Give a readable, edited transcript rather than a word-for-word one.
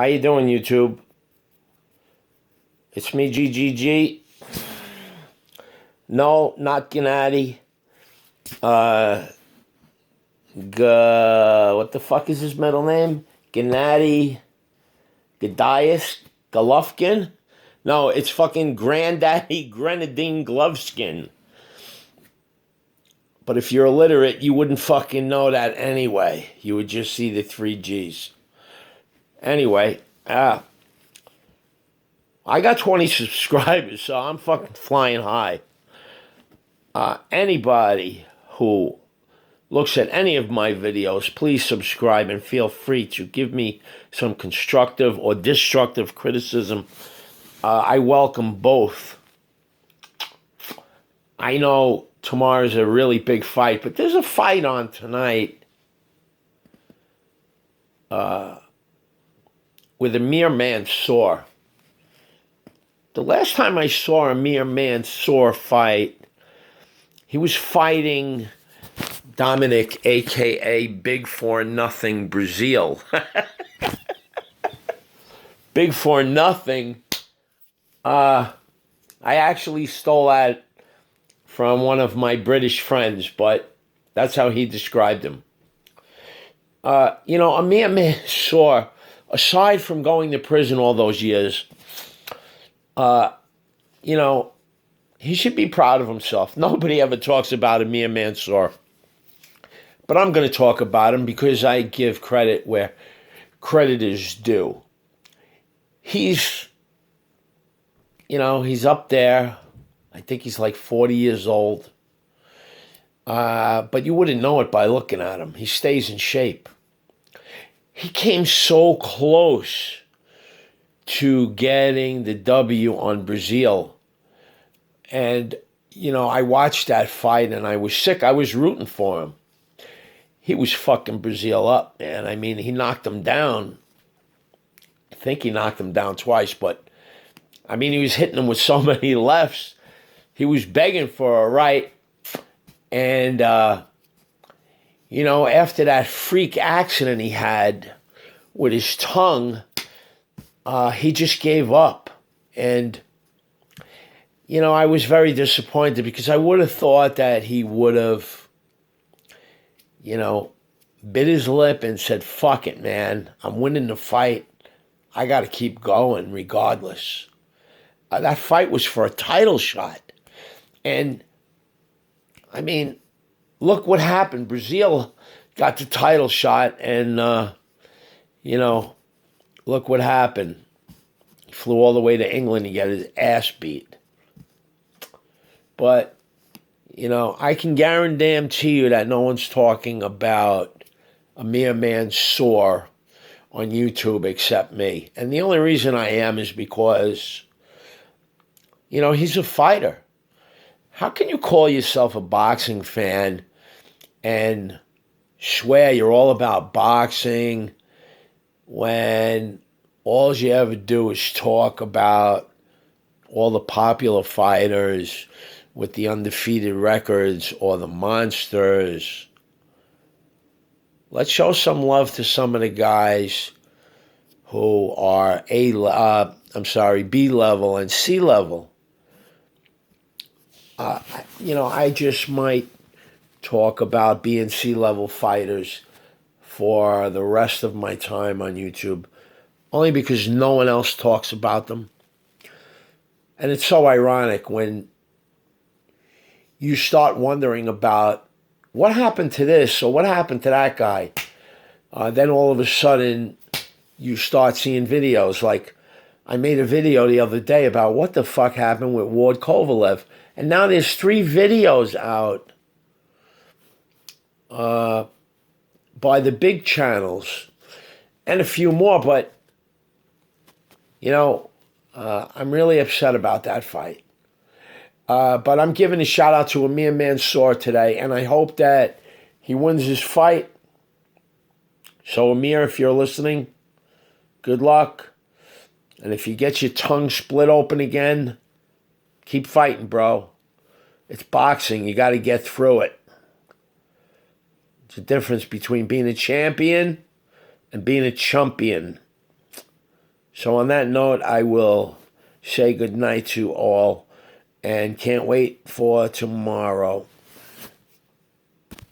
How you doing, YouTube? It's me, GGG. No, not Gennady. What the fuck is his middle name? Gennady Gadias Golovkin? No, it's fucking Granddaddy Grenadine Gloveskin. But if you're illiterate, you wouldn't fucking know that anyway. You would just see the three G's. Anyway, I got 20 subscribers, so I'm fucking flying high. Anybody who looks at any of my videos, please subscribe and feel free to give me some constructive or destructive criticism. I welcome both. I know tomorrow's a really big fight, but there's a fight on tonight with Amir Mansour. The last time I saw Amir Mansour fight, he was fighting Dominic, a.k.a. Big for Nothing Brazil. Big for Nothing. I actually stole that from one of my British friends, but that's how he described him. Amir Mansour, aside from going to prison all those years, he should be proud of himself. Nobody ever talks about Amir Mansour. But I'm going to talk about him because I give credit where credit is due. He's up there. I think he's like 40 years old. But you wouldn't know it by looking at him. He stays in shape. He came so close to getting the W on Brazil. And, I watched that fight and I was sick. I was rooting for him. He was fucking Brazil up, man. I mean, he knocked him down. I think he knocked him down twice, but, he was hitting him with so many lefts. He was begging for a right. And, after that freak accident he had with his tongue, he just gave up. And, I was very disappointed because I would have thought that he would have, bit his lip and said, fuck it, man. I'm winning the fight. I got to keep going regardless. That fight was for a title shot. And, look what happened. Brazil got the title shot and, look what happened. He flew all the way to England to get his ass beat. But, I can guarantee you that no one's talking about Amir Mansour on YouTube except me. And the only reason I am is because, he's a fighter. How can you call yourself a boxing fan and swear you're all about boxing when all you ever do is talk about all the popular fighters with the undefeated records or the monsters? Let's show some love to some of the guys who are B level and C level. I just might talk about B and C level fighters for the rest of my time on YouTube, only because no one else talks about them. And it's so ironic when you start wondering about what happened to this or what happened to that guy. Then all of a sudden you start seeing videos. Like I made a video the other day about what the fuck happened with Ward Kovalev. And now there's 3 videos out by the big channels and a few more. But, I'm really upset about that fight. But I'm giving a shout out to Amir Mansour today, and I hope that he wins his fight. So Amir, if you're listening, good luck. And if you get your tongue split open again, keep fighting, bro. It's boxing. You got to get through it. It's a difference between being a champion and being a chumpion. So on that note, I will say good night to all and can't wait for tomorrow.